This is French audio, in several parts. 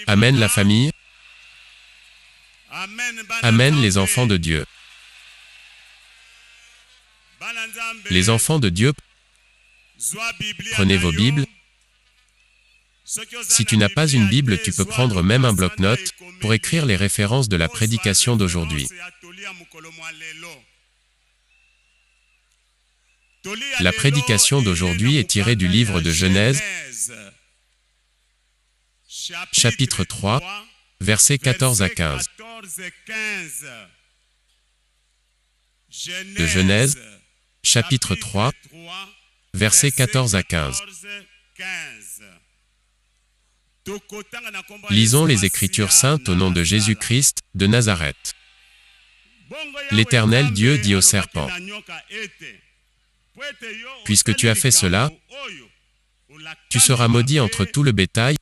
Amen la famille. Amen les enfants de Dieu. Les enfants de Dieu, prenez vos Bibles. Si tu n'as pas une Bible, tu peux prendre même un bloc-notes pour écrire les références de la prédication d'aujourd'hui. La prédication d'aujourd'hui est tirée du livre de Genèse, chapitre 3, versets 14 à 15. De Genèse, chapitre 3, versets 14 à 15. Lisons les Écritures saintes au nom de Jésus-Christ de Nazareth. L'Éternel Dieu dit au serpent: « Puisque tu as fait cela, tu seras maudit entre tout le bétail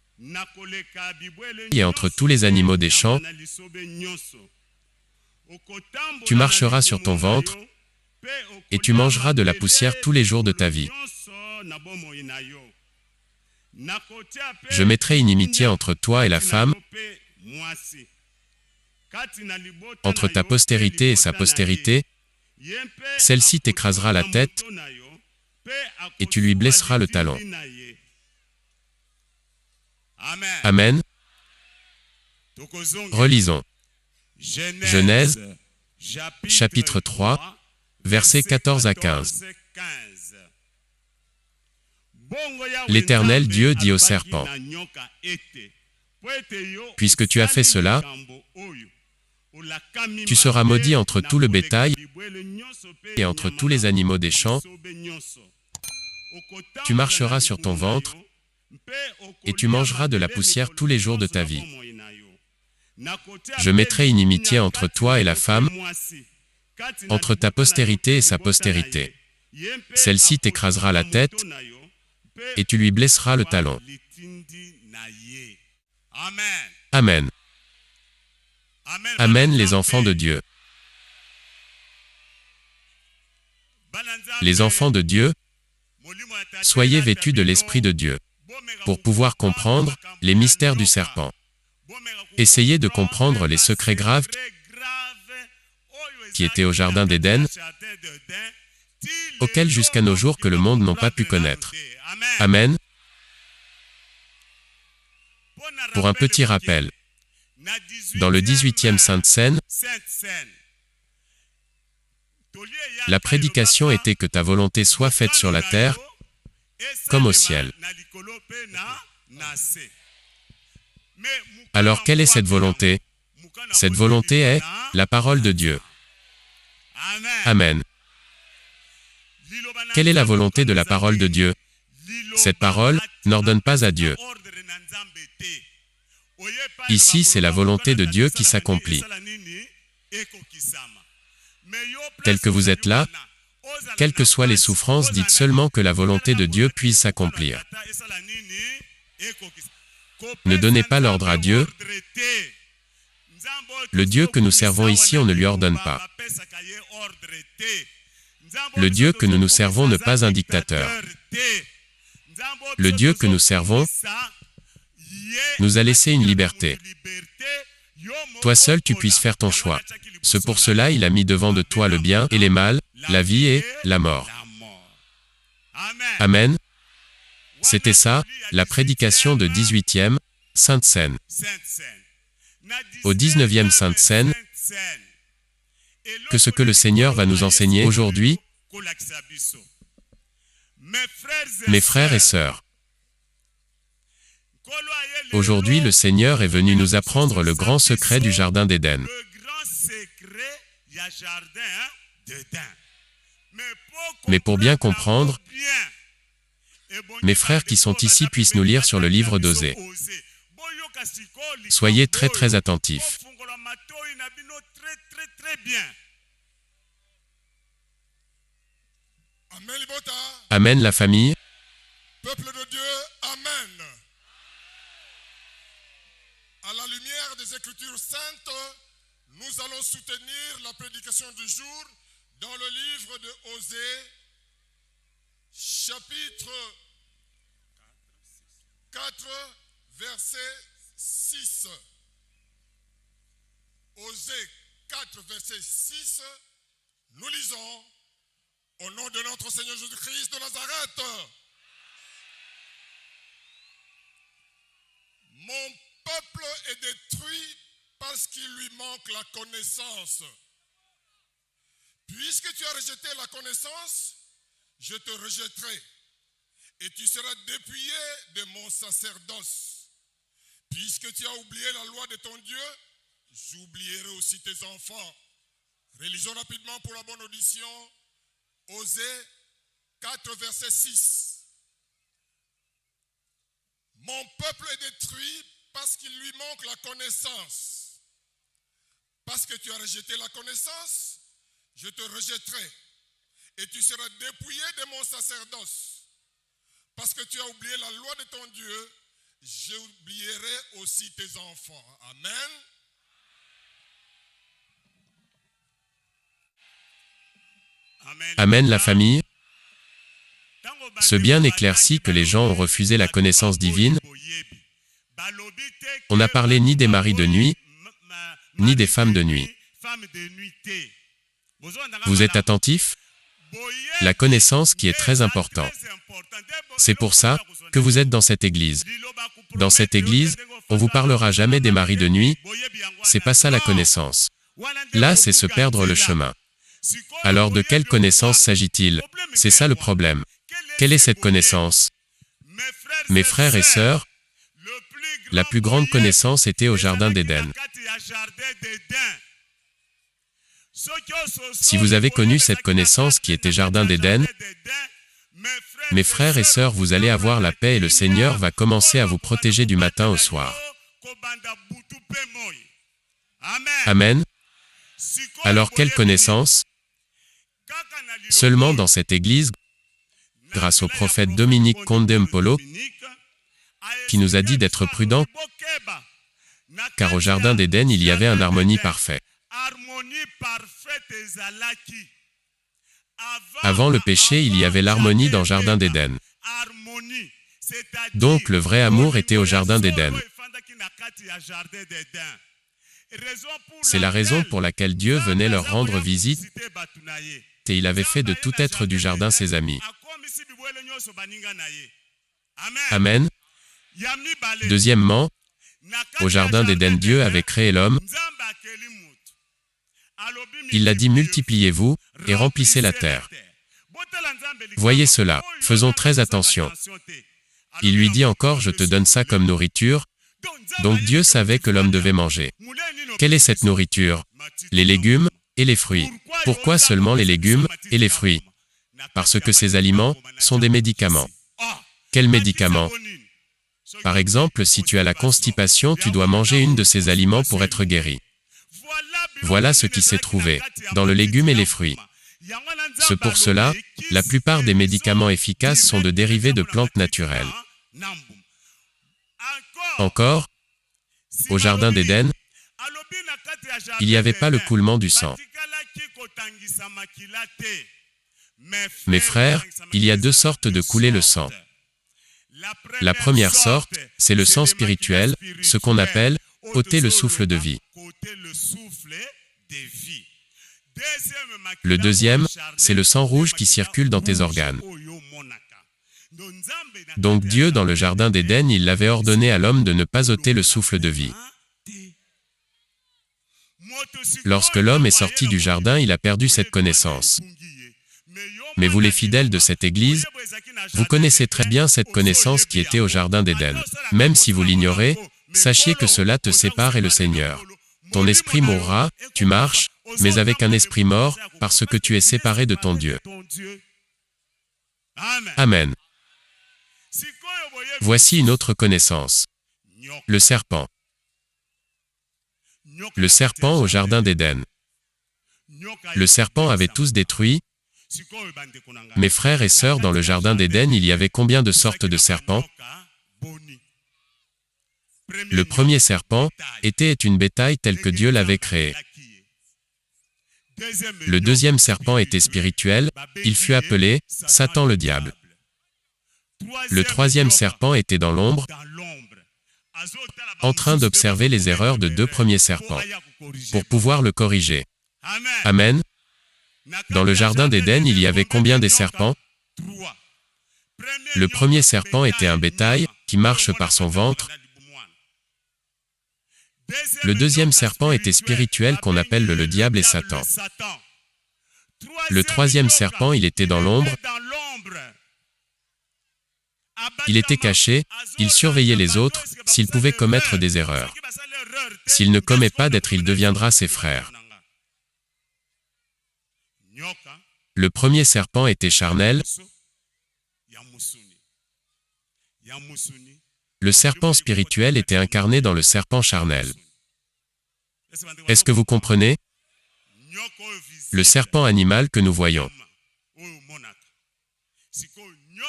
et entre tous les animaux des champs. Tu marcheras sur ton ventre et tu mangeras de la poussière tous les jours de ta vie. Je mettrai une inimitié entre toi et la femme, entre ta postérité et sa postérité. Celle-ci t'écrasera la tête et tu lui blesseras le talon. » Amen. Relisons. Genèse, chapitre 3, versets 14 à 15. L'Éternel Dieu dit au serpent: « Puisque tu as fait cela, tu seras maudit entre tout le bétail et entre tous les animaux des champs. Tu marcheras sur ton ventre et tu mangeras de la poussière tous les jours de ta vie. Je mettrai une inimitié entre toi et la femme, entre ta postérité et sa postérité. Celle-ci t'écrasera la tête et tu lui blesseras le talon. » Amen. Amen les enfants de Dieu. Les enfants de Dieu, soyez vêtus de l'Esprit de Dieu pour pouvoir comprendre les mystères du serpent. Essayez de comprendre les secrets graves qui étaient au Jardin d'Éden, auxquels jusqu'à nos jours que le monde n'a pas pu connaître. Amen. Pour un petit rappel, dans le 18e Sainte Seine, la prédication était que ta volonté soit faite sur la terre comme au ciel. Alors quelle est cette volonté? Cette volonté est la parole de Dieu. Amen. Quelle est la volonté de la parole de Dieu? Cette parole n'ordonne pas à Dieu. Ici, c'est la volonté de Dieu qui s'accomplit. Tel que vous êtes là, quelles que soient les souffrances, dites seulement que la volonté de Dieu puisse s'accomplir. Ne donnez pas l'ordre à Dieu. Le Dieu que nous servons ici, on ne lui ordonne pas. Le Dieu que nous servons n'est pas un dictateur. Le Dieu que nous servons nous a laissé une liberté. Toi seul, tu puisses faire ton choix. C'est pour cela il a mis devant de toi le bien et les mal, la vie et la mort. Amen. C'était ça, la prédication de 18e Sainte Seine. Au 19e Sainte Seine, que ce que le Seigneur va nous enseigner aujourd'hui, mes frères et sœurs, aujourd'hui le Seigneur est venu nous apprendre le grand secret du Jardin d'Éden. Mais pour bien comprendre, mes frères qui sont ici puissent nous lire sur le livre d'Osée. Soyez très très attentifs. Amen la famille. Peuple de Dieu, Amen. À la lumière des Écritures saintes, nous allons soutenir la prédication du jour dans le livre de Osée, chapitre 4, verset 6. Osée 4, verset 6. Nous lisons au nom de notre Seigneur Jésus-Christ de Nazareth. Mon peuple est détruit parce qu'il lui manque la connaissance. Puisque tu as rejeté la connaissance, je te rejetterai et tu seras dépouillé de mon sacerdoce. Puisque tu as oublié la loi de ton Dieu, j'oublierai aussi tes enfants. Relisons rapidement pour la bonne audition. Osée 4, verset 6. Mon peuple est détruit parce qu'il lui manque la connaissance. Parce que tu as rejeté la connaissance, je te rejetterai et tu seras dépouillé de mon sacerdoce. Parce que tu as oublié la loi de ton Dieu, j'oublierai aussi tes enfants. Amen. Amen la famille. Ce bien éclairci que les gens ont refusé la connaissance divine. On n'a parlé ni des maris de nuit, ni des femmes de nuit. Vous êtes attentifs? La connaissance qui est très importante. C'est pour ça que vous êtes dans cette église. Dans cette église, on ne vous parlera jamais des maris de nuit. C'est pas ça la connaissance. Là, c'est se perdre le chemin. Alors de quelle connaissance s'agit-il? C'est ça le problème. Quelle est cette connaissance? Mes frères et sœurs, la plus grande connaissance était au Jardin d'Éden. Si vous avez connu cette connaissance qui était Jardin d'Éden, mes frères et sœurs, vous allez avoir la paix et le Seigneur va commencer à vous protéger du matin au soir. Amen. Alors quelle connaissance? Seulement dans cette église, grâce au prophète Dominique Kondé-Mpolo, qui nous a dit d'être prudents, car au Jardin d'Éden, il y avait une harmonie parfaite. Avant le péché, il y avait l'harmonie dans le Jardin d'Éden. Donc le vrai amour était au Jardin d'Éden. C'est la raison pour laquelle Dieu venait leur rendre visite et il avait fait de tout être du jardin ses amis. Amen. Deuxièmement, au Jardin d'Éden, Dieu avait créé l'homme. Il l'a dit, multipliez-vous et remplissez la terre. Voyez cela, faisons très attention. Il lui dit encore, je te donne ça comme nourriture. Donc Dieu savait que l'homme devait manger. Quelle est cette nourriture? Les légumes et les fruits. Pourquoi seulement les légumes et les fruits? Parce que ces aliments sont des médicaments. Quels médicaments? Par exemple, si tu as la constipation, tu dois manger une de ces aliments pour être guéri. Voilà ce qui s'est trouvé dans le légume et les fruits. C'est pour cela, la plupart des médicaments efficaces sont de dérivés de plantes naturelles. Encore, au Jardin d'Éden, il n'y avait pas le coulement du sang. Mes frères, il y a deux sortes de couler le sang. La première sorte, c'est le sang spirituel, ce qu'on appelle ôter le souffle de vie. Le deuxième, c'est le sang rouge qui circule dans tes organes. Donc Dieu, dans le Jardin d'Éden, il avait ordonné à l'homme de ne pas ôter le souffle de vie. Lorsque l'homme est sorti du jardin, il a perdu cette connaissance. Mais vous les fidèles de cette église, vous connaissez très bien cette connaissance qui était au Jardin d'Éden. Même si vous l'ignorez, sachez que cela te sépare et le Seigneur. Ton esprit mourra, tu marches, mais avec un esprit mort, parce que tu es séparé de ton Dieu. Amen. Voici une autre connaissance. Le serpent. Le serpent au Jardin d'Éden. Le serpent avait tous détruit. Mes frères et sœurs, dans le Jardin d'Éden, il y avait combien de sortes de serpents? Le premier serpent était une bétail telle que Dieu l'avait créée. Le deuxième serpent était spirituel, il fut appelé Satan le diable. Le troisième serpent était dans l'ombre, en train d'observer les erreurs de 2 premiers serpents, pour pouvoir le corriger. Amen. Dans le jardin d'Éden, il y avait combien de serpents? Le premier serpent était un bétail, qui marche par son ventre. Le deuxième serpent était spirituel, qu'on appelle le diable et Satan. Le troisième serpent, il était dans l'ombre. Il était caché, il surveillait les autres, s'ils pouvaient commettre des erreurs. S'il ne commet pas d'être, il deviendra ses frères. Le premier serpent était charnel. Le serpent spirituel était incarné dans le serpent charnel. Est-ce que vous comprenez? Le serpent animal que nous voyons.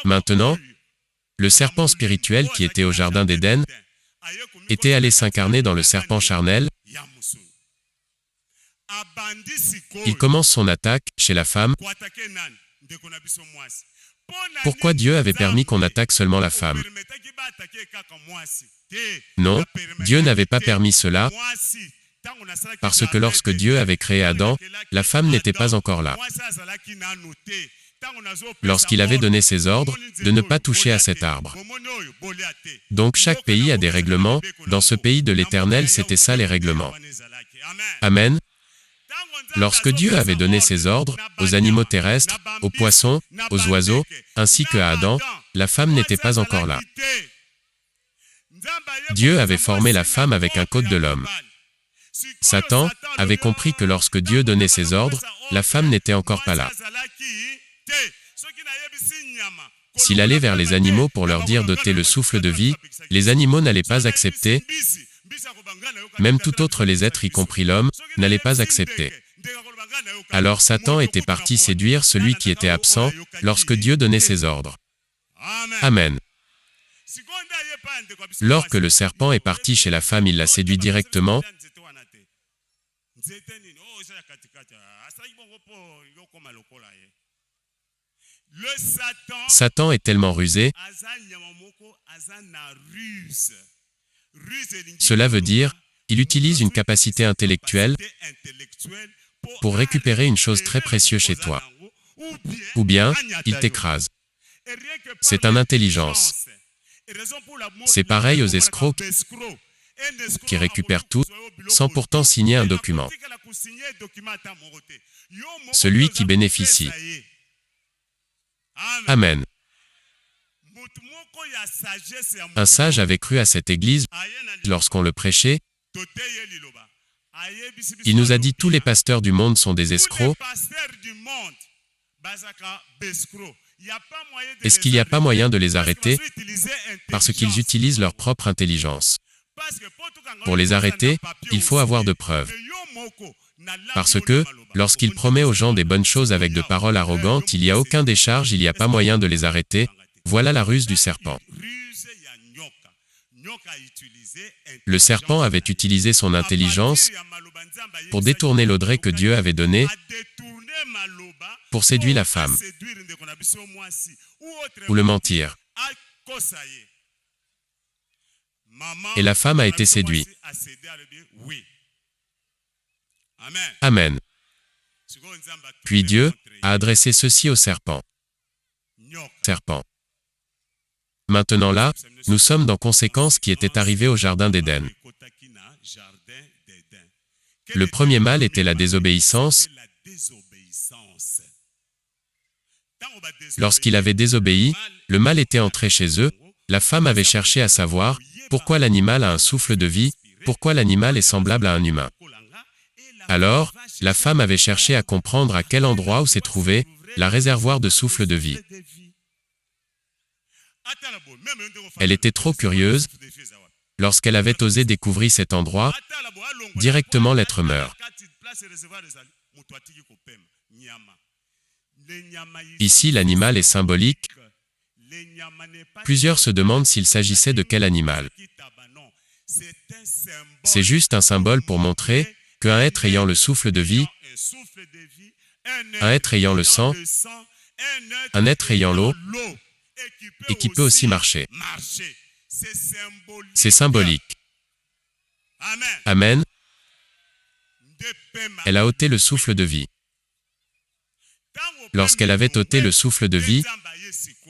Maintenant, le serpent spirituel qui était au jardin d'Éden était allé s'incarner dans le serpent charnel. Il commence son attaque chez la femme. Pourquoi Dieu avait permis qu'on attaque seulement la femme? Non, Dieu n'avait pas permis cela, parce que lorsque Dieu avait créé Adam, la femme n'était pas encore là. Lorsqu'il avait donné ses ordres de ne pas toucher à cet arbre. Donc chaque pays a des règlements. Dans ce pays de l'Éternel, c'était ça les règlements. Amen. Lorsque Dieu avait donné ses ordres aux animaux terrestres, aux poissons, aux oiseaux, ainsi qu'à Adam, la femme n'était pas encore là. Dieu avait formé la femme avec un côté de l'homme. Satan avait compris que lorsque Dieu donnait ses ordres, la femme n'était encore pas là. S'il allait vers les animaux pour leur dire d'ôter le souffle de vie, les animaux n'allaient pas accepter. Même tout autre les êtres, y compris l'homme, n'allaient pas accepter. Alors Satan était parti séduire celui qui était absent lorsque Dieu donnait ses ordres. Amen. Lorsque le serpent est parti chez la femme, il l'a séduit directement. Satan est tellement rusé. Cela veut dire, il utilise une capacité intellectuelle pour récupérer une chose très précieuse chez toi. Ou bien, il t'écrase. C'est une intelligence. C'est pareil aux escrocs qui récupèrent tout sans pourtant signer un document. Celui qui bénéficie. Amen. Un sage avait cru à cette église lorsqu'on le prêchait. Il nous a dit tous les pasteurs du monde sont des escrocs. Est-ce qu'il n'y a pas moyen de les arrêter? Parce qu'ils utilisent leur propre intelligence. Pour les arrêter, il faut avoir de preuves. Parce que, lorsqu'il promet aux gens des bonnes choses avec de paroles arrogantes, il n'y a aucune décharge, il n'y a pas moyen de les arrêter. Voilà la ruse du serpent. Le serpent avait utilisé son intelligence pour détourner l'ordre que Dieu avait donné pour séduire la femme ou le mentir. Et la femme a été séduite. Amen. Puis Dieu a adressé ceci au serpent. Serpent. Maintenant là, nous sommes dans conséquence qui était arrivé au jardin d'Éden. Le premier mal était la désobéissance. Lorsqu'il avait désobéi, le mal était entré chez eux. La femme avait cherché à savoir pourquoi l'animal a un souffle de vie, pourquoi l'animal est semblable à un humain. Alors, la femme avait cherché à comprendre à quel endroit où s'est trouvé la réservoir de souffle de vie. Elle était trop curieuse. Lorsqu'elle avait osé découvrir cet endroit, directement l'être meurt. Ici, l'animal est symbolique. Plusieurs se demandent s'il s'agissait de quel animal. C'est juste un symbole pour montrer qu'un être ayant le souffle de vie, un être ayant le sang, un être ayant l'eau, et qui peut aussi marcher. C'est symbolique. Amen. Elle a ôté le souffle de vie. Lorsqu'elle avait ôté le souffle de vie,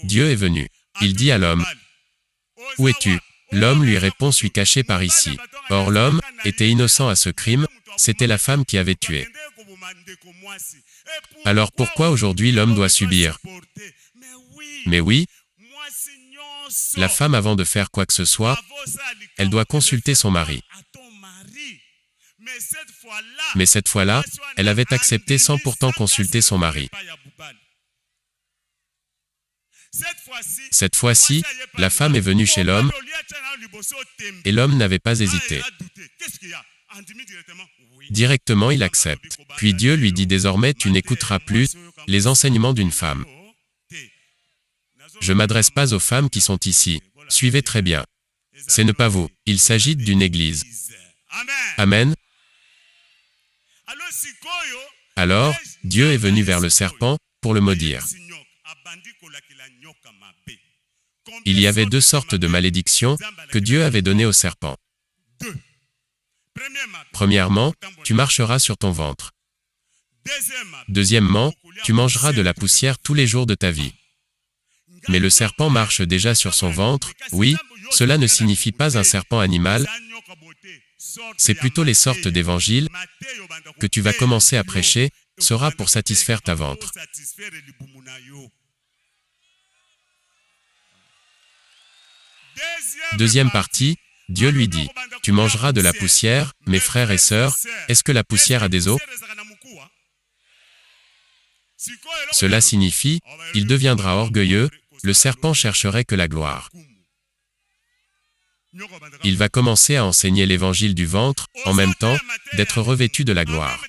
Dieu est venu. Il dit à l'homme, « Où es-tu » L'homme lui répond, « Suis caché par ici. » Or l'homme était innocent à ce crime, c'était la femme qui avait tué. Alors pourquoi aujourd'hui l'homme doit subir? Mais oui, la femme, avant de faire quoi que ce soit, elle doit consulter son mari. Mais cette fois-là, elle avait accepté sans pourtant consulter son mari. Cette fois-ci, la femme est venue chez l'homme et l'homme n'avait pas hésité. Directement, il accepte. Puis Dieu lui dit, « Désormais, tu n'écouteras plus les enseignements d'une femme. » Je ne m'adresse pas aux femmes qui sont ici. Suivez très bien. Ce n'est pas vous. Il s'agit d'une église. Amen. Alors, Dieu est venu vers le serpent pour le maudire. Il y avait deux sortes de malédictions que Dieu avait données au serpent. Premièrement, tu marcheras sur ton ventre. Deuxièmement, tu mangeras de la poussière tous les jours de ta vie. Mais le serpent marche déjà sur son ventre. Oui, cela ne signifie pas un serpent animal. C'est plutôt les sortes d'évangiles que tu vas commencer à prêcher sera pour satisfaire ta ventre. Deuxième partie, Dieu lui dit, « Tu mangeras de la poussière, mes frères et sœurs, est-ce que la poussière a des os ?» Cela signifie, il deviendra orgueilleux, le serpent chercherait que la gloire. Il va commencer à enseigner l'évangile du ventre, en même temps, d'être revêtu de la gloire.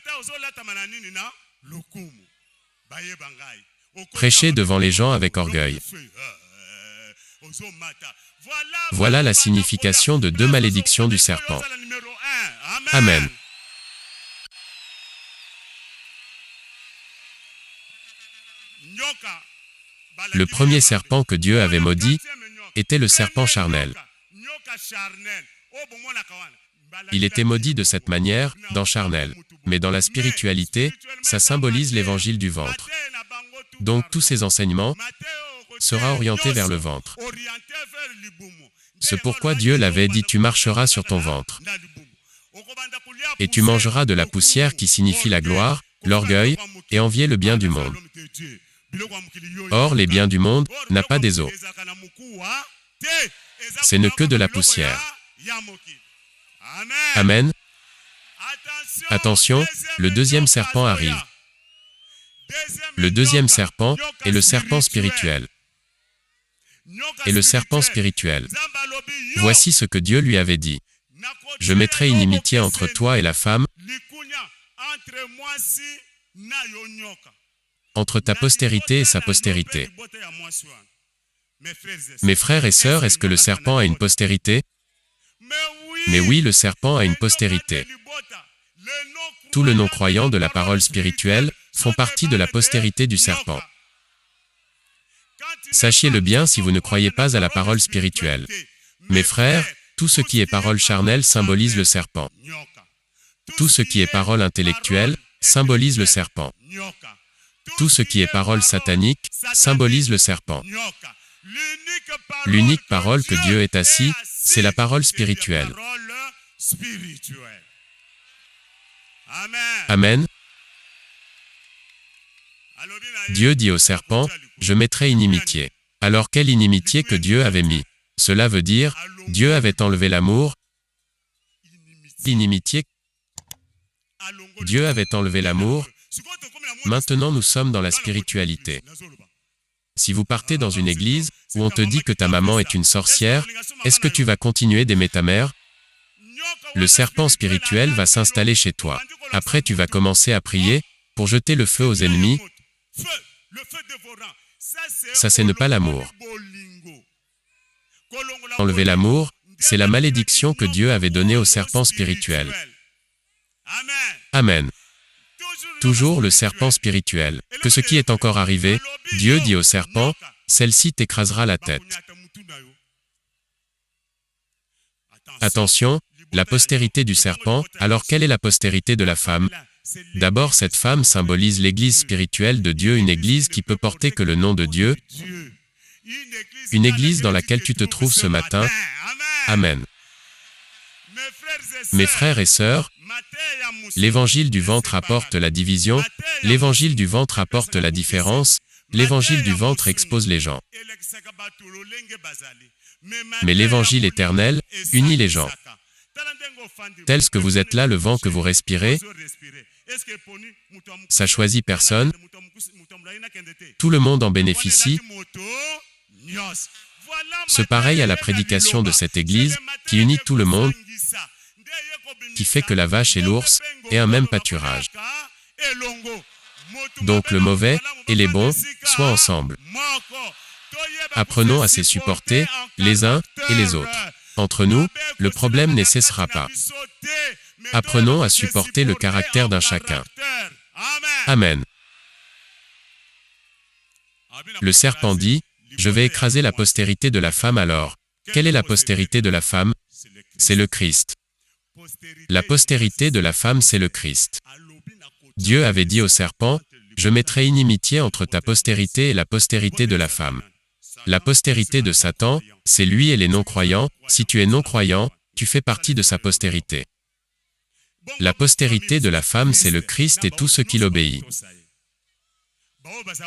Prêcher devant les gens avec orgueil. Voilà la signification de deux malédictions du serpent. Amen. Le premier serpent que Dieu avait maudit était le serpent charnel. Il était maudit de cette manière, dans charnel. Mais dans la spiritualité, ça symbolise l'évangile du ventre. Donc tous ces enseignements seront orientés vers le ventre. C'est pourquoi Dieu l'avait dit, tu marcheras sur ton ventre. Et tu mangeras de la poussière qui signifie la gloire, l'orgueil, et envier le bien du monde. Or, les biens du monde n'ont pas des os. Ce n'est que de la poussière. Amen. Attention, le deuxième serpent arrive. Le deuxième serpent est le serpent spirituel. Et le serpent spirituel. Voici ce que Dieu lui avait dit. Je mettrai inimitié entre toi et la femme, entre ta postérité et sa postérité. Mes frères et sœurs, est-ce que le serpent a une postérité? Mais oui, le serpent a une postérité. Tous les non-croyants de la parole spirituelle font partie de la postérité du serpent. Sachez-le bien si vous ne croyez pas à la parole spirituelle. Mes frères, tout ce qui est parole charnelle symbolise le serpent. Tout ce qui est parole intellectuelle symbolise le serpent. Tout ce qui est parole satanique symbolise le serpent. L'unique parole que Dieu est assis, c'est la parole spirituelle. Amen. Dieu dit au serpent, je mettrai inimitié. Alors quelle inimitié que Dieu avait mis? Cela veut dire, Dieu avait enlevé l'amour. Inimitié. Dieu avait enlevé l'amour. Maintenant nous sommes dans la spiritualité. Si vous partez dans une église où on te dit que ta maman est une sorcière, est-ce que tu vas continuer d'aimer ta mère? Le serpent spirituel va s'installer chez toi. Après tu vas commencer à prier pour jeter le feu aux ennemis. Ça c'est ne pas l'amour. Enlever l'amour, c'est la malédiction que Dieu avait donnée au serpent spirituel. Amen. Toujours le serpent spirituel. Que ce qui est encore arrivé, Dieu dit au serpent, celle-ci t'écrasera la tête. Attention, la postérité du serpent, alors quelle est la postérité de la femme? D'abord, cette femme symbolise l'Église spirituelle de Dieu, une Église qui peut porter que le nom de Dieu, une Église dans laquelle tu te trouves ce matin. Amen. Mes frères et sœurs, l'évangile du ventre apporte la division, l'évangile du ventre apporte la différence, l'évangile du ventre expose les gens. Mais l'évangile éternel unit les gens. Tel que vous êtes là, le vent que vous respirez, ça choisit personne, tout le monde en bénéficie. Ce pareil à la prédication de cette Église, qui unit tout le monde, qui fait que la vache et l'ours aient un même pâturage. Donc le mauvais et les bons soient ensemble. Apprenons à se supporter les uns et les autres. Entre nous, le problème ne cessera pas. Apprenons à supporter le caractère d'un chacun. Amen. Le serpent dit, « Je vais écraser la postérité de la femme alors. » Quelle est la postérité de la femme? C'est le Christ. La postérité de la femme, c'est le Christ. Dieu avait dit au serpent, « Je mettrai inimitié entre ta postérité et la postérité de la femme. » La postérité de Satan, c'est lui et les non-croyants. Si tu es non-croyant, tu fais partie de sa postérité. La postérité de la femme, c'est le Christ et tous ceux qui l'obéissent.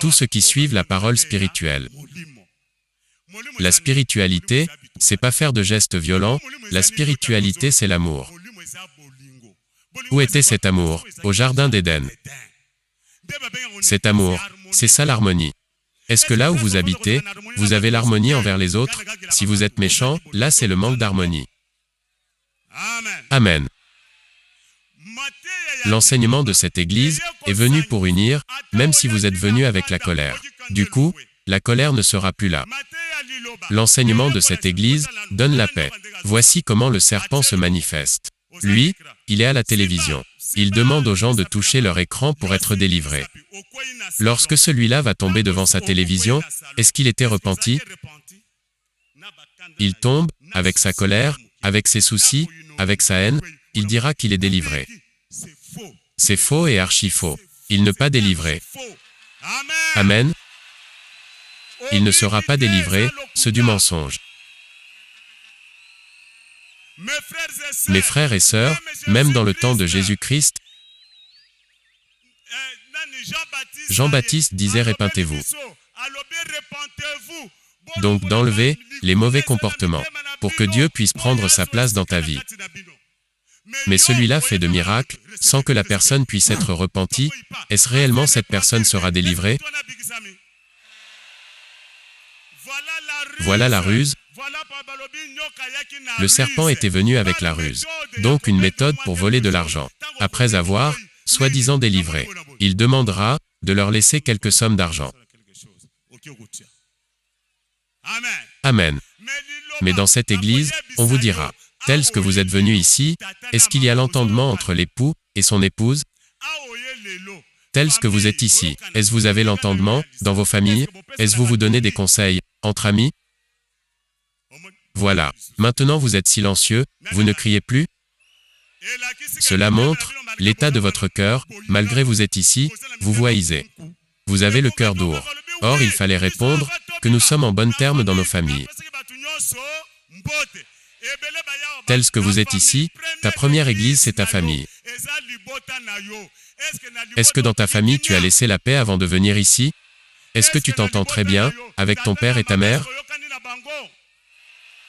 Tous ceux qui suivent la parole spirituelle. La spiritualité, c'est pas faire de gestes violents, la spiritualité, c'est l'amour. Où était cet amour? Au jardin d'Éden. Cet amour, c'est ça l'harmonie. Est-ce que là où vous habitez, vous avez l'harmonie envers les autres? Si vous êtes méchant, là c'est le manque d'harmonie. Amen. L'enseignement de cette Église est venu pour unir, même si vous êtes venu avec la colère. Du coup, la colère ne sera plus là. L'enseignement de cette Église donne la paix. Voici comment le serpent se manifeste. Lui, il est à la télévision. Il demande aux gens de toucher leur écran pour être délivrés. Lorsque celui-là va tomber devant sa télévision, est-ce qu'il était repenti? Il tombe, avec sa colère, avec ses soucis, avec sa haine, il dira qu'il est délivré. C'est faux et archi-faux. Il n'est pas délivré. Amen. Il ne sera pas délivré, c'est du mensonge. Mes frères et sœurs, même dans le temps de Jésus-Christ, Jean-Baptiste disait « Repentez-vous ». Donc d'enlever les mauvais comportements, pour que Dieu puisse prendre sa place dans ta vie. Mais celui-là fait de miracles, sans que la personne puisse être repentie. Est-ce réellement cette personne sera délivrée? Voilà la ruse. Le serpent était venu avec la ruse. Donc une méthode pour voler de l'argent. Après avoir, soi-disant délivré, il demandera de leur laisser quelques sommes d'argent. Amen. Mais dans cette Église, on vous dira, tel que vous êtes venus ici, est-ce qu'il y a l'entendement entre l'époux et son épouse? Tel que vous êtes ici, est-ce que vous avez l'entendement dans vos familles? Est-ce que vous vous donnez des conseils entre amis? Voilà. Maintenant vous êtes silencieux, vous ne criez plus. Cela montre l'état de votre cœur, malgré vous êtes ici, vous voyez. Vous avez le cœur dur. Or, il fallait répondre que nous sommes en bon terme dans nos familles. Tel que vous êtes ici, ta première église, c'est ta famille. Est-ce que dans ta famille, tu as laissé la paix avant de venir ici? Est-ce que tu t'entends très bien avec ton père et ta mère?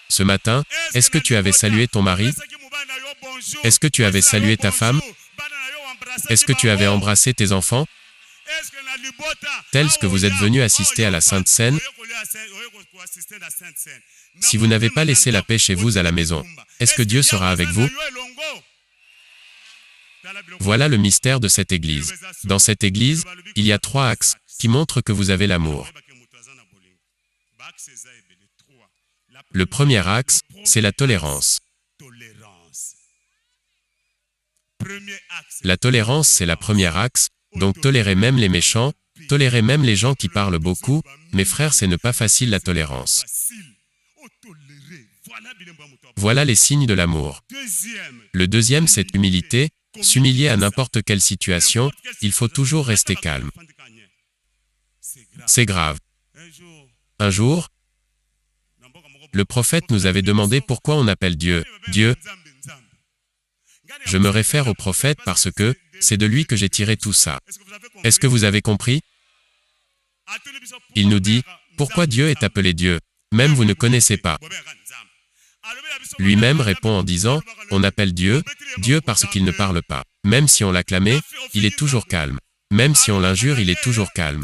Ce matin, est-ce que tu avais salué ton mari? Est-ce que tu avais salué ta femme? Est-ce que tu avais embrassé tes enfants? Tel que vous êtes venu assister à la Sainte Seine, si vous n'avez pas laissé la paix chez vous à la maison, est-ce que Dieu sera avec vous? Voilà le mystère de cette Église. Dans cette Église, il y a 3 axes qui montrent que vous avez l'amour. Le premier axe, c'est la tolérance. La tolérance, c'est la première axe, donc tolérez même les méchants, tolérez même les gens qui parlent beaucoup. Mes frères, c'est ne pas facile la tolérance. Voilà les signes de l'amour. Le deuxième, c'est l'humilité. S'humilier à n'importe quelle situation, il faut toujours rester calme. C'est grave. Un jour, le prophète nous avait demandé pourquoi on appelle Dieu Dieu. Je me réfère au prophète parce que c'est de lui que j'ai tiré tout ça. Est-ce que vous avez compris? Il nous dit, pourquoi Dieu est appelé Dieu? Même vous ne connaissez pas. Lui-même répond en disant, on appelle Dieu, Dieu parce qu'il ne parle pas. Même si on l'acclamait, il est toujours calme. Même si on l'injure, il est toujours calme.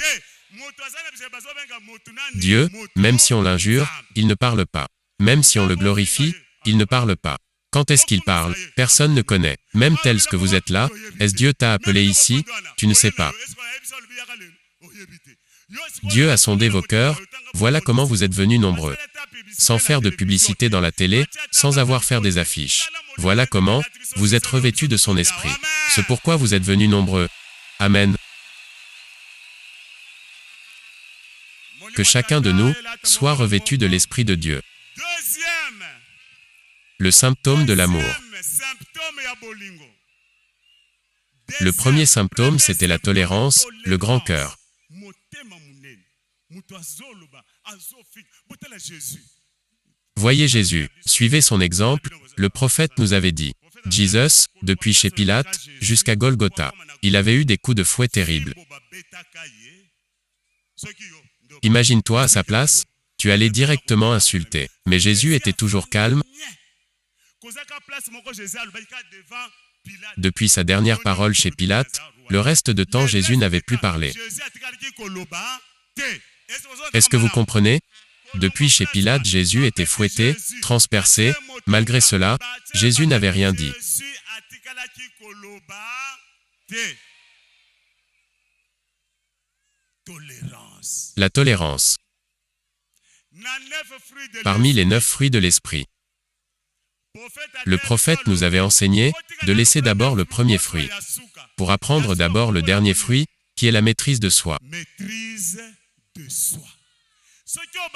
Dieu, même si on l'injure, il ne parle pas. Même si on le glorifie, il ne parle pas. Quand est-ce qu'il parle? Personne ne connaît. Même tel que vous êtes là, est-ce Dieu t'a appelé ici? Tu ne sais pas. Dieu a sondé vos cœurs, voilà comment vous êtes venus nombreux. Sans faire de publicité dans la télé, sans avoir faire des affiches. Voilà comment vous êtes revêtus de son esprit. C'est pourquoi vous êtes venus nombreux. Amen. Que chacun de nous soit revêtu de l'Esprit de Dieu. Le symptôme de l'amour. Le premier symptôme, c'était la tolérance, le grand cœur. Voyez Jésus, suivez son exemple, le prophète nous avait dit. Jesus, depuis chez Pilate, jusqu'à Golgotha, il avait eu des coups de fouet terribles. Imagine-toi à sa place, tu allais directement insulter. Mais Jésus était toujours calme. Depuis sa dernière parole chez Pilate, le reste de temps Jésus n'avait plus parlé. Est-ce que vous comprenez? Depuis chez Pilate, Jésus était fouetté, transpercé. Malgré cela, Jésus n'avait rien dit. La tolérance. Parmi les 9 fruits de l'esprit, le prophète nous avait enseigné de laisser d'abord le premier fruit, pour apprendre d'abord le dernier fruit, qui est la maîtrise de soi.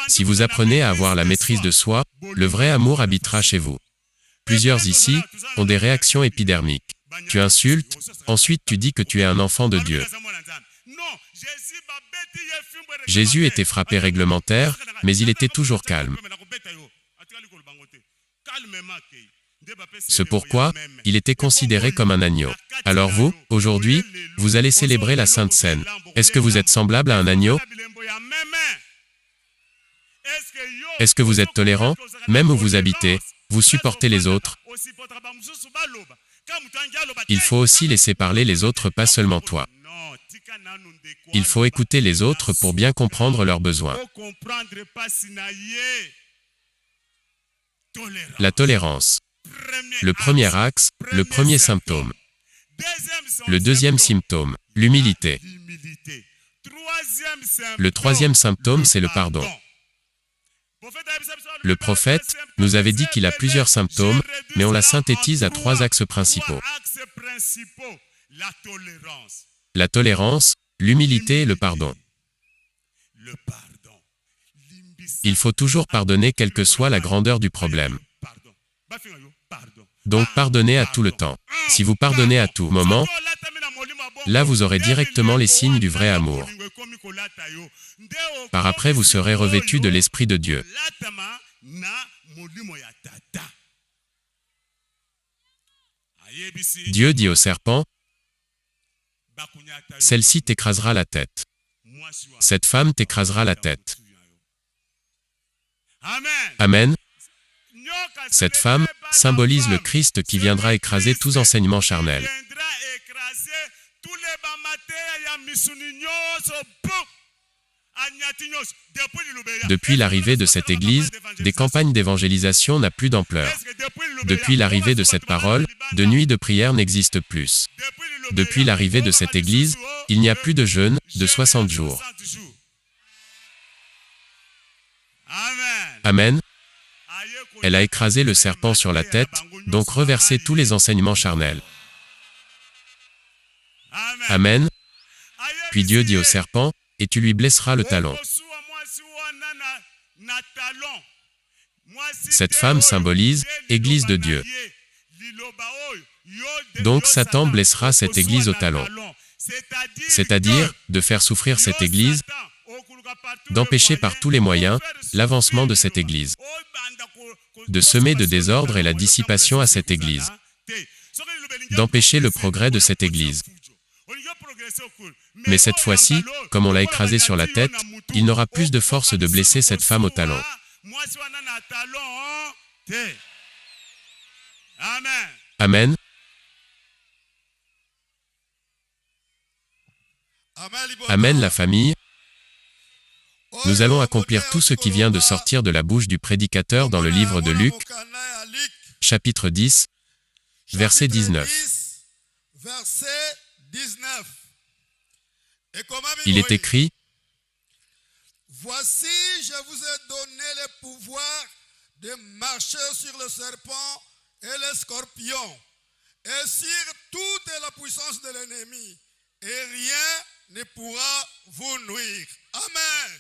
Si vous apprenez à avoir la maîtrise de soi, le vrai amour habitera chez vous. Plusieurs ici ont des réactions épidermiques. Tu insultes, ensuite tu dis que tu es un enfant de Dieu. Jésus était frappé réglementaire, mais il était toujours calme. C'est pourquoi il était considéré comme un agneau. Alors vous, aujourd'hui, vous allez célébrer la Sainte Seine. Est-ce que vous êtes semblable à un agneau? Est-ce que vous êtes tolérant? Même où vous habitez, vous supportez les autres. Il faut aussi laisser parler les autres, pas seulement toi. Il faut écouter les autres pour bien comprendre leurs besoins. La tolérance. Le premier axe, le premier symptôme. Le deuxième symptôme, l'humilité. Le troisième symptôme, c'est le pardon. Le prophète nous avait dit qu'il a plusieurs symptômes, mais on la synthétise à 3 axes principaux. La tolérance, l'humilité et le pardon. Il faut toujours pardonner quelle que soit la grandeur du problème. Donc pardonnez à tout le temps. Si vous pardonnez à tout moment, là vous aurez directement les signes du vrai amour. Par après vous serez revêtus de l'Esprit de Dieu. Dieu dit au serpent, « Celle-ci t'écrasera la tête. Cette femme t'écrasera la tête. » Amen. Cette femme symbolise le Christ qui viendra écraser tous enseignements charnels. Depuis l'arrivée de cette Église, des campagnes d'évangélisation n'ont plus d'ampleur. Depuis l'arrivée de cette parole, de nuit de prière n'existe plus. Depuis l'arrivée de cette Église, il n'y a plus de jeûne de 60 jours. Amen. Elle a écrasé le serpent sur la tête, donc reversé tous les enseignements charnels. Amen. Puis Dieu dit au serpent, « Et tu lui blesseras le talon. » Cette femme symbolise Église de Dieu. Donc Satan blessera cette Église au talon. C'est-à-dire de faire souffrir cette Église, d'empêcher par tous les moyens l'avancement de cette Église, de semer de désordre et la dissipation à cette Église, d'empêcher le progrès de cette Église. Mais cette fois-ci, comme on l'a écrasé sur la tête, il n'aura plus de force de blesser cette femme au talon. Amen. Amen la famille. Nous allons accomplir tout ce qui vient de sortir de la bouche du prédicateur dans le livre de Luc, chapitre 10, verset 19. Il est écrit: Voici, je vous ai donné le pouvoir de marcher sur le serpent et les scorpions, et sur toute la puissance de l'ennemi, et rien ne pourra vous nuire. Amen.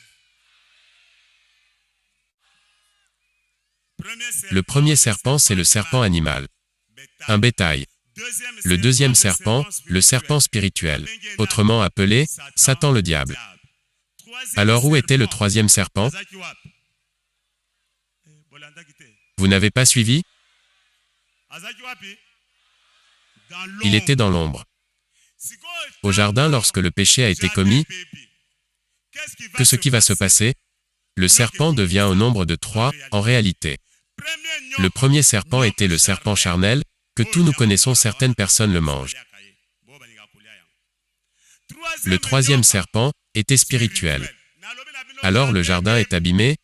Le premier serpent, c'est le serpent animal, un bétail. Le deuxième serpent, le serpent spirituel, autrement appelé Satan le diable. Alors où était le troisième serpent? Vous n'avez pas suivi? Il était dans l'ombre. Au jardin, lorsque le péché a été commis, ce qui va se passer? Le serpent devient au nombre de 3, en réalité. Le premier serpent était le serpent charnel, que tous nous connaissons, certaines personnes le mangent. Le troisième serpent était spirituel. Alors le jardin est abîmé.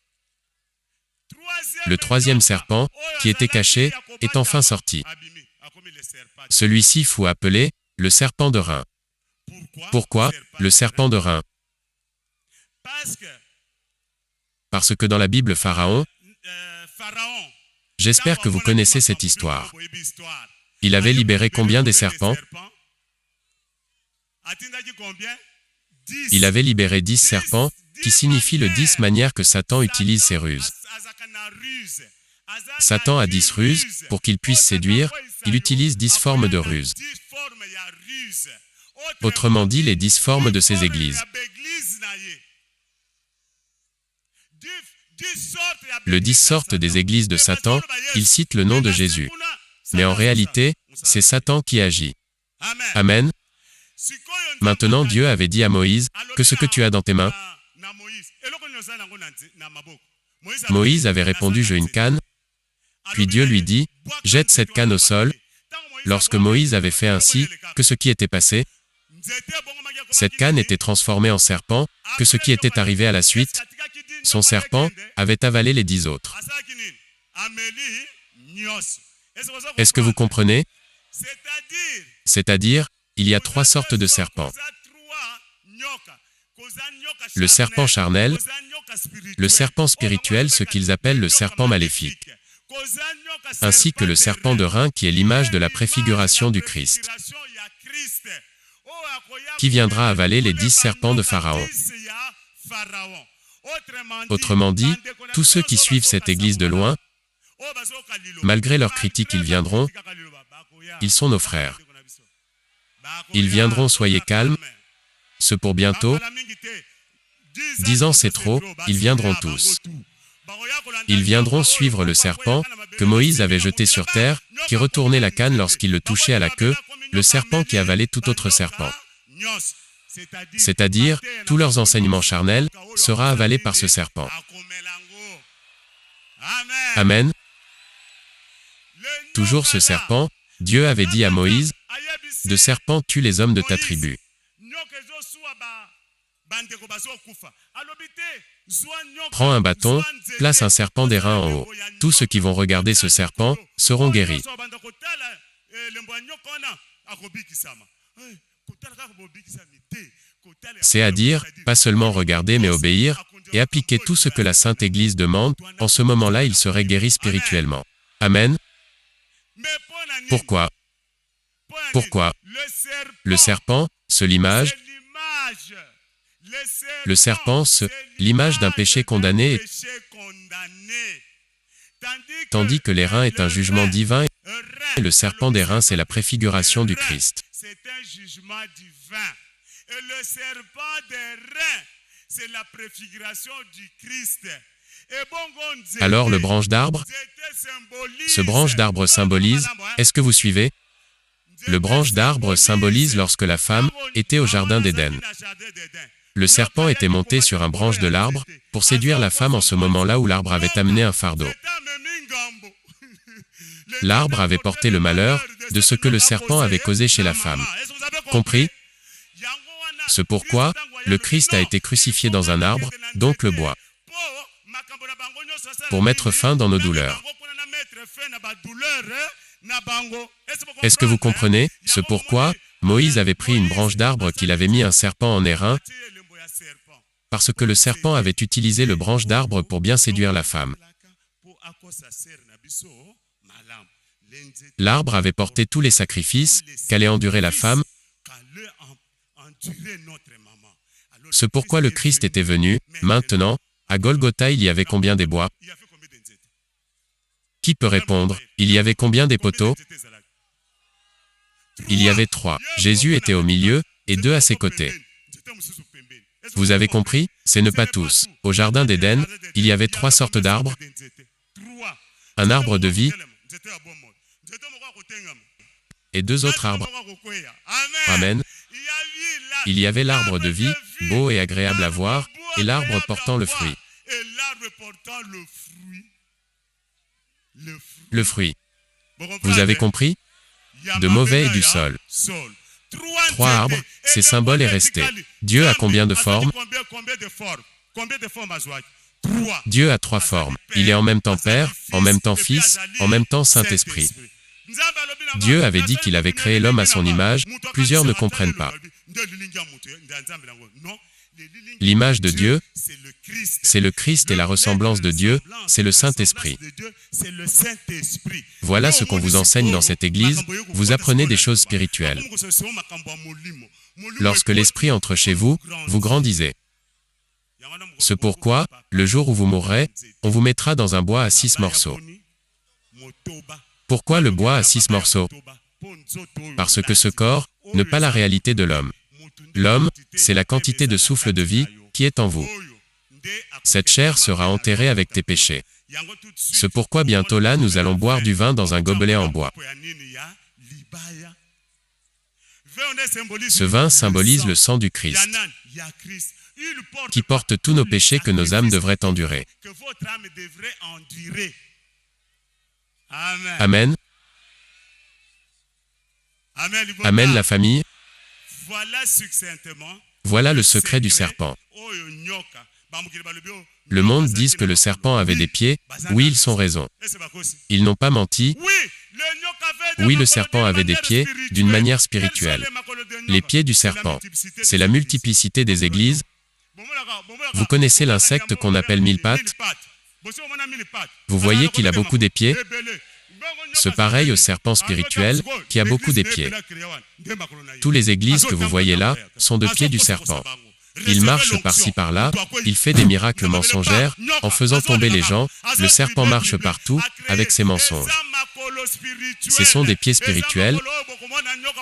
Le troisième serpent, qui était caché, est enfin sorti. Celui-ci fut appelé le serpent de rein. Pourquoi le serpent de rein? Parce que dans la Bible, Pharaon, j'espère que vous connaissez cette histoire. Il avait libéré combien des serpents? Il avait libéré 10 serpents, qui signifie le 10 manières que Satan utilise ses ruses. Satan a 10 ruses, pour qu'il puisse séduire, il utilise 10 formes de ruses. Autrement dit, les 10 formes de ses églises. Le 10 sortes des églises de Satan, il cite le nom de Jésus. Mais en réalité, c'est Satan qui agit. Amen. Maintenant, Dieu avait dit à Moïse, que ce que tu as dans tes mains. Moïse avait répondu, j'ai une canne. Puis Dieu lui dit, jette cette canne au sol. Lorsque Moïse avait fait ainsi, que ce qui était passé? Cette canne était transformée en serpent, que ce qui était arrivé à la suite? Son serpent avait avalé les 10 autres. Est-ce que vous comprenez? C'est-à-dire, il y a 3 sortes de serpents. Le serpent charnel, le serpent spirituel, ce qu'ils appellent le serpent maléfique, ainsi que le serpent de rein qui est l'image de la préfiguration du Christ, qui viendra avaler les 10 serpents de Pharaon. Autrement dit, tous ceux qui suivent cette église de loin, malgré leurs critiques, ils viendront, ils sont nos frères. Ils viendront, soyez calmes, ce pour bientôt. 10 ans c'est trop, ils viendront tous. Ils viendront suivre le serpent que Moïse avait jeté sur terre, qui retournait la canne lorsqu'il le touchait à la queue, le serpent qui avalait tout autre serpent. C'est-à-dire, tous leurs enseignements charnels sera avalé par ce serpent. Amen. Toujours ce serpent, Dieu avait dit à Moïse, de serpent tue les hommes de ta tribu. Prends un bâton, place un serpent d'airain en haut. Tous ceux qui vont regarder ce serpent seront guéris. C'est à dire, pas seulement regarder mais obéir, et appliquer tout ce que la Sainte Église demande, en ce moment-là ils seraient guéris spirituellement. Amen. Pourquoi? Pourquoi? Le serpent, c'est l'image. Le serpent, c'est l'image d'un péché condamné. tandis que les reins est un jugement divin et le serpent des reins c'est la préfiguration du Christ. C'est un jugement divin. Et le serpent des reins, c'est la préfiguration du Christ. Alors le branche d'arbre, ce branche d'arbre symbolise, est-ce que vous suivez? Le branche d'arbre symbolise lorsque la femme était au jardin d'Éden. Le serpent était monté sur un branche de l'arbre pour séduire la femme en ce moment-là où l'arbre avait amené un fardeau. L'arbre avait porté le malheur de ce que le serpent avait causé chez la femme. Compris? C'est pourquoi le Christ a été crucifié dans un arbre, donc le bois, pour mettre fin dans nos douleurs. Est-ce que vous comprenez? C'est pourquoi Moïse avait pris une branche d'arbre qu'il avait mis un serpent en airain, parce que le serpent avait utilisé le branche d'arbre pour bien séduire la femme. L'arbre avait porté tous les sacrifices qu'allait endurer la femme. C'est pourquoi le Christ était venu. Maintenant, à Golgotha, il y avait combien des bois? Qui peut répondre? Il y avait combien des poteaux? Il y avait 3. Jésus était au milieu, et 2 à ses côtés. Vous avez compris? C'est ne pas tous. Au jardin d'Éden, il y avait 3 sortes d'arbres. Un arbre de vie et 2 autres arbres. Amen. Il y avait l'arbre de vie, beau et agréable à voir, et l'arbre portant le fruit. Le fruit. Vous avez compris? De mauvais et du sol. 3 arbres, ces symboles est resté. Dieu a combien de formes? Dieu a 3 formes. Il est en même temps Père, en même temps Fils, en même temps Saint-Esprit. Dieu avait dit qu'il avait créé l'homme à son image. Plusieurs ne comprennent pas. L'image de Dieu, c'est le Christ et la ressemblance de Dieu, c'est le Saint-Esprit. Voilà ce qu'on vous enseigne dans cette église, vous apprenez des choses spirituelles. Lorsque l'Esprit entre chez vous, vous grandissez. C'est pourquoi, le jour où vous mourrez, on vous mettra dans un bois à 6 morceaux. Pourquoi le bois à 6 morceaux? Parce que ce corps n'est pas la réalité de l'homme. L'homme, c'est la quantité de souffle de vie qui est en vous. Cette chair sera enterrée avec tes péchés. C'est pourquoi bientôt là nous allons boire du vin dans un gobelet en bois. Ce vin symbolise le sang du Christ, qui porte tous nos péchés que nos âmes devraient endurer. Amen. Amen la famille. Voilà le secret du serpent. Le monde dit que le serpent avait des pieds. Oui, ils ont raison. Ils n'ont pas menti. Oui, le serpent avait des pieds, d'une manière spirituelle. Les pieds du serpent, c'est la multiplicité des églises. Vous connaissez l'insecte qu'on appelle mille-pattes? Vous voyez qu'il a beaucoup des pieds? C'est pareil au serpent spirituel, qui a beaucoup des pieds. Tous les églises que vous voyez là sont de pieds du serpent. Il marche par-ci par-là, il fait des miracles mensongers, en faisant tomber les gens, le serpent marche partout, avec ses mensonges. Ce sont des pieds spirituels,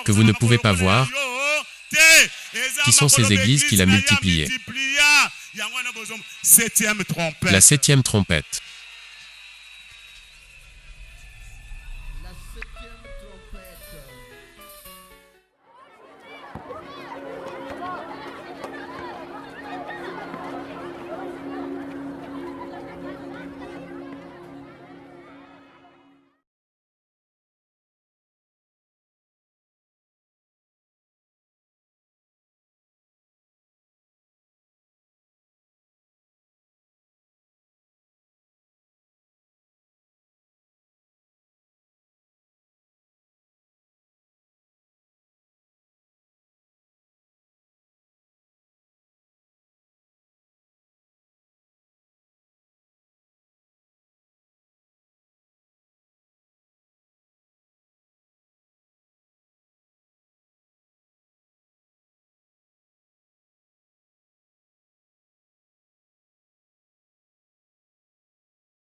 que vous ne pouvez pas voir, qui sont ces églises qu'il a multipliées. La 7e trompette.